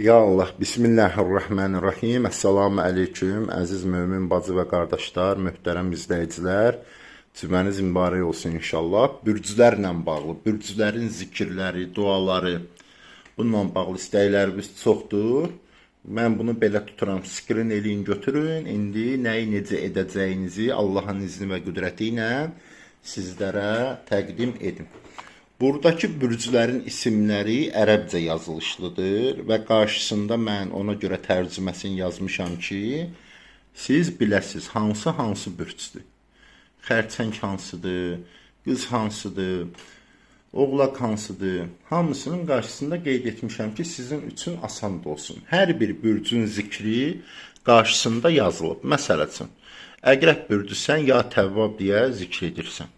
Ya Allah, Bismillahirrahmanirrahim. Esselamu aleyküm, əziz mömin bacı və qardaşlar, möhtərəm izləyicilər. Cümləniz mübarək olsun inşallah. Bürclərlə bağlı, bürclərin zikirləri, duaları, bununla bağlı istəklərimiz çoxdur. Mən bunu belə tuturam, skrin eləyin, götürün. İndi nəyi necə edəcəyinizi Allahın izni və qüdrəti ilə sizlərə təqdim edim. Buradakı bürclərin isimləri ərəbcə yazılışlıdır və qarşısında mən ona görə tərcüməsini yazmışam ki, siz biləsiz hansı bürcdür. Xərçəng hansıdır, qız hansıdır, oğlaq hansıdır. Hamısının qarşısında qeyd etmişəm ki, sizin üçün asan olsun. Hər bir bürcün zikri qarşısında yazılıb. Məsəl üçün, əqrəb bürcüsən, ya təvvab deyə zikr edirsən.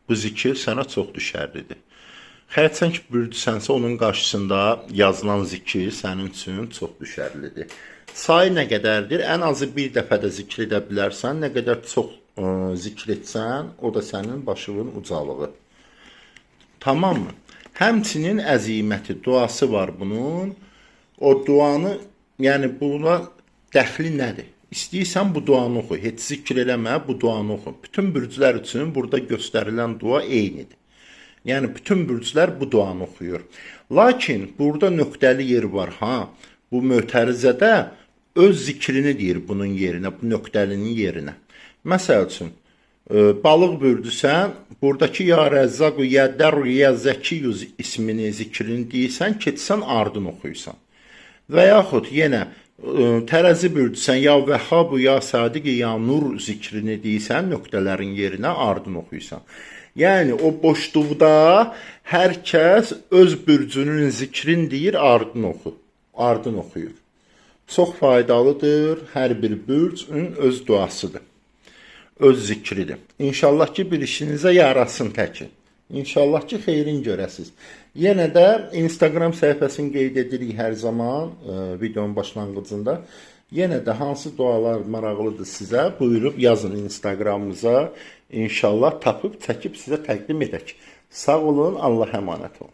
Bu zikir sənə çox düşərlidir. Xərçəng bürcüsənsə onun qarşısında yazılan zikir sənin üçün çox düşərlidir. Sayı nə qədərdir? Ən azı bir dəfə də zikr edə bilərsən. Nə qədər çox zikr etsən, o da sənin başının ucalığı. Tamam mı? Həmçinin əziməti, duası var bunun. O duanı, yəni buna dəxli nədir? İstəyirsən bu duanı oxu, heç zikr eləmə, bu duanı oxu. Bütün bürclər üçün burada göstərilən dua eynidir. Yəni bütün bürclər bu duanı oxuyur. Lakin burada nöqtəli yer var. Bu mötərizədə öz zikrini deyir bunun yerinə, bu nöqtəlinin yerinə. Məsəl üçün, balıq bürcüsən, buradakı ya Rəzzaqu, ya Dərru, ya Zəkiyüz ismini, zikrini deyirsən, keçsən ardın oxuyursan. Və yaxud yenə tərəzi bürcüsən, ya Vəhhabu, ya Sadiqi, ya Nur zikrini deyirsən, nöqtələrin yerinə ardın oxuyursan. Yəni o boşluqda hər kəs öz bürcünün zikrini deyir, ardın oxuyur. Çox faydalıdır, hər bir bürcün öz duasıdır, öz zikridir. İnşallah ki, bir işinizə yarasın təki. İnşallah ki, xeyrin görəsiz. Yenə də Instagram səhifəsini qeyd edirik hər zaman videonun başlanğıcında. Yenə də hansı dualar maraqlıdır sizə, buyurub yazın Instagramımıza. İnşallah tapıb, çəkib sizə təqdim edək. Sağ olun, Allah əmanət olun.